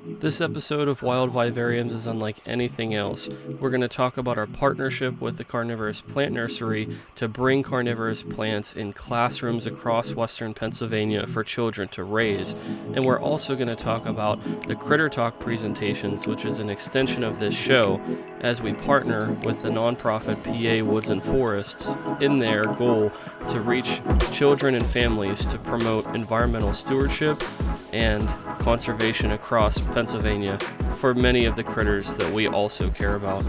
This episode of Wild Vivariums is unlike anything else. We're going to talk about our partnership with the Carnivorous Plant Nursery to bring carnivorous plants in classrooms across western Pennsylvania for children to raise. And we're also going to talk about the Critter Talk presentations, which is an extension of this show, as we partner with the nonprofit PA Woods and Forests in their goal to reach children and families to promote environmental stewardship and conservation across Pennsylvania for many of the critters that we also care about.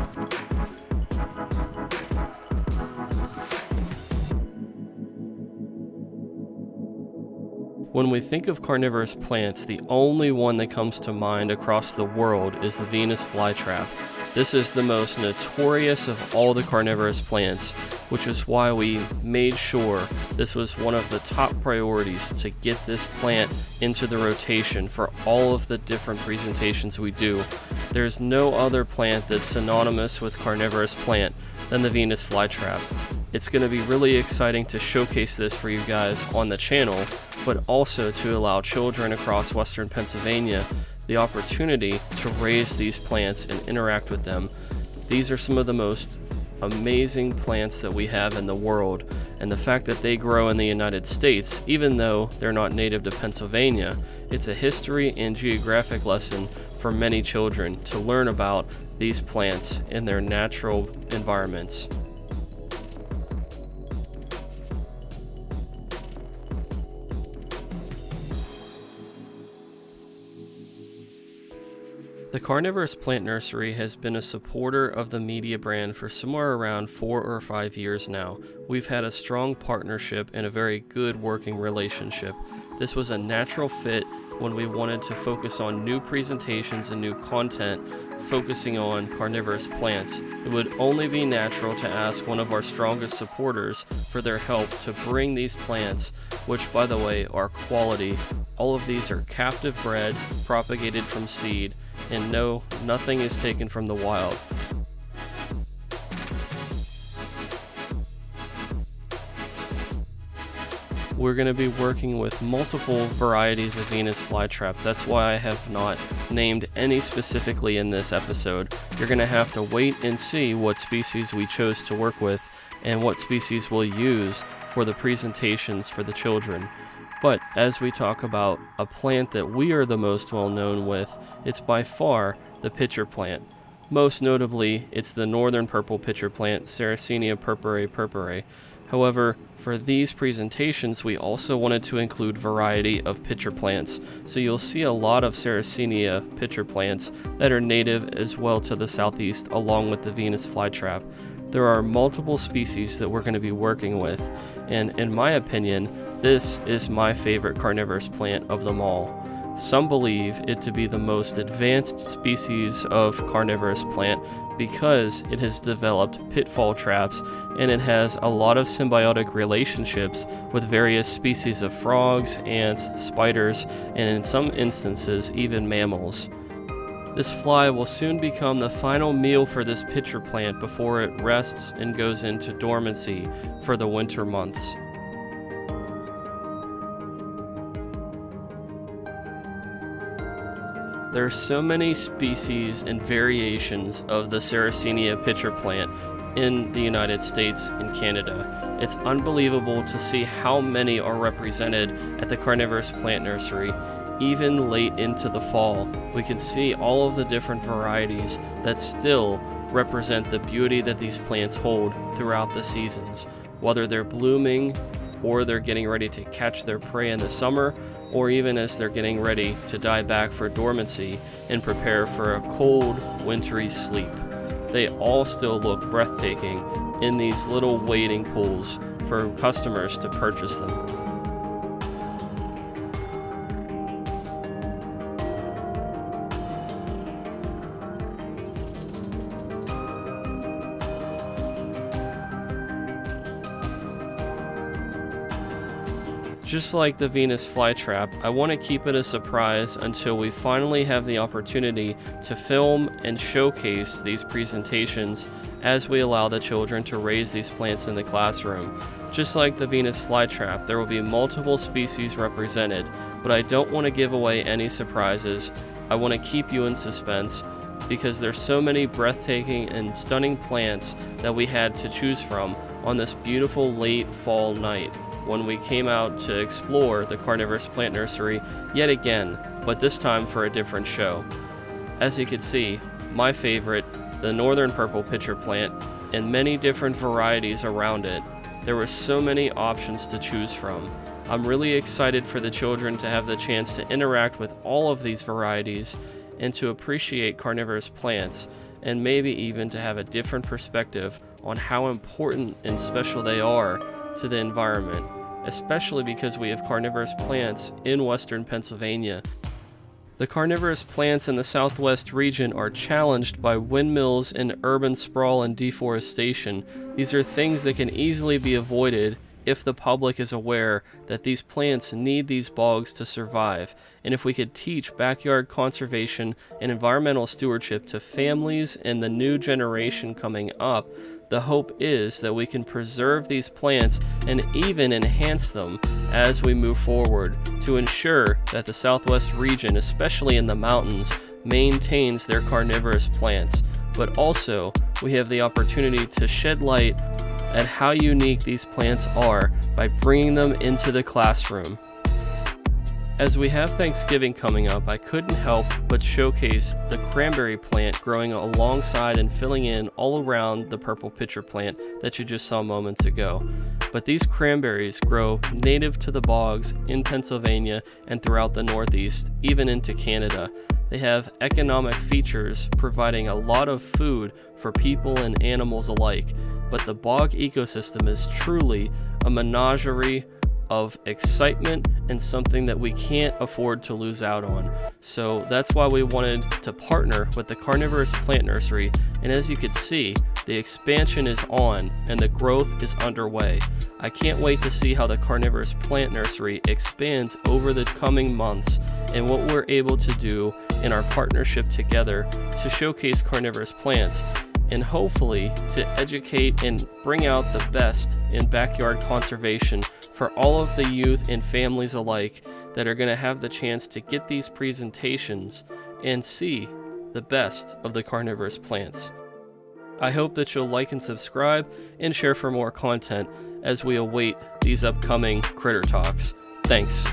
When we think of carnivorous plants, the only one that comes to mind across the world is the Venus flytrap. This is the most notorious of all the carnivorous plants, which is why we made sure this was one of the top priorities to get this plant into the rotation for all of the different presentations we do. There's no other plant that's synonymous with carnivorous plant than the Venus flytrap. It's going to be really exciting to showcase this for you guys on the channel, but also to allow children across western Pennsylvania the opportunity to raise these plants and interact with them. These are some of the most amazing plants that we have in the world, and the fact that they grow in the United States, even though they're not native to Pennsylvania, it's a history and geographic lesson for many children to learn about these plants in their natural environments. The Carnivorous Plant Nursery has been a supporter of the media brand for somewhere around 4 or 5 years now. We've had a strong partnership and a very good working relationship. This was a natural fit when we wanted to focus on new presentations and new content focusing on carnivorous plants. It would only be natural to ask one of our strongest supporters for their help to bring these plants, which by the way are quality. All of these are captive bred, propagated from seed, and no, nothing is taken from the wild. We're going to be working with multiple varieties of Venus flytrap. That's why I have not named any specifically in this episode. You're going to have to wait and see what species we chose to work with and what species we'll use for the presentations for the children. But as we talk about a plant that we are the most well known with, it's by far the pitcher plant. Most notably, it's the northern purple pitcher plant, Sarracenia purpurae purpurae. However, for these presentations, we also wanted to include variety of pitcher plants. So you'll see a lot of Sarracenia pitcher plants that are native as well to the southeast, along with the Venus flytrap. There are multiple species that we're going to be working with, and in my opinion, this is my favorite carnivorous plant of them all. Some believe it to be the most advanced species of carnivorous plant because it has developed pitfall traps and it has a lot of symbiotic relationships with various species of frogs, ants, spiders, and in some instances even mammals. This fly will soon become the final meal for this pitcher plant before it rests and goes into dormancy for the winter months. There are so many species and variations of the Sarracenia pitcher plant in the United States and Canada. It's unbelievable to see how many are represented at the Carnivorous Plant Nursery. Even late into the fall, we can see all of the different varieties that still represent the beauty that these plants hold throughout the seasons. Whether they're blooming or they're getting ready to catch their prey in the summer, or even as they're getting ready to die back for dormancy and prepare for a cold, wintry sleep. They all still look breathtaking in these little wading pools for customers to purchase them. Just like the Venus flytrap, I want to keep it a surprise until we finally have the opportunity to film and showcase these presentations as we allow the children to raise these plants in the classroom. Just like the Venus flytrap, there will be multiple species represented, but I don't want to give away any surprises I want to keep you in suspense because there's so many breathtaking and stunning plants that we had to choose from on this beautiful late fall night when we came out to explore the Carnivorous Plant Nursery yet again, but this time for a different show. As you can see, my favorite, the northern purple pitcher plant, and many different varieties around it. There were so many options to choose from. I'm really excited for the children to have the chance to interact with all of these varieties and to appreciate carnivorous plants, and maybe even to have a different perspective on how important and special they are to the environment, especially because we have carnivorous plants in western Pennsylvania. The carnivorous plants in the southwest region are challenged by windmills and urban sprawl and deforestation. These are things that can easily be avoided if the public is aware that these plants need these bogs to survive. And if we could teach backyard conservation and environmental stewardship to families and the new generation coming up, the hope is that we can preserve these plants and even enhance them as we move forward to ensure that the southwest region, especially in the mountains, maintains their carnivorous plants. But also, we have the opportunity to shed light at how unique these plants are by bringing them into the classroom. As we have Thanksgiving coming up, I couldn't help but showcase the cranberry plant growing alongside and filling in all around the purple pitcher plant that you just saw moments ago. But these cranberries grow native to the bogs in Pennsylvania and throughout the Northeast, even into Canada. They have economic features, providing a lot of food for people and animals alike. But the bog ecosystem is truly a menagerie of excitement and something that we can't afford to lose out on. So that's why we wanted to partner with the Carnivorous Plant Nursery, and as you can see, the expansion is on and the growth is underway. I can't wait to see how the Carnivorous Plant Nursery expands over the coming months and what we're able to do in our partnership together to showcase carnivorous plants and hopefully to educate and bring out the best in backyard conservation for all of the youth and families alike that are going to have the chance to get these presentations and see the best of the carnivorous plants. I hope that you'll like and subscribe and share for more content as we await these upcoming Critter Talks. Thanks.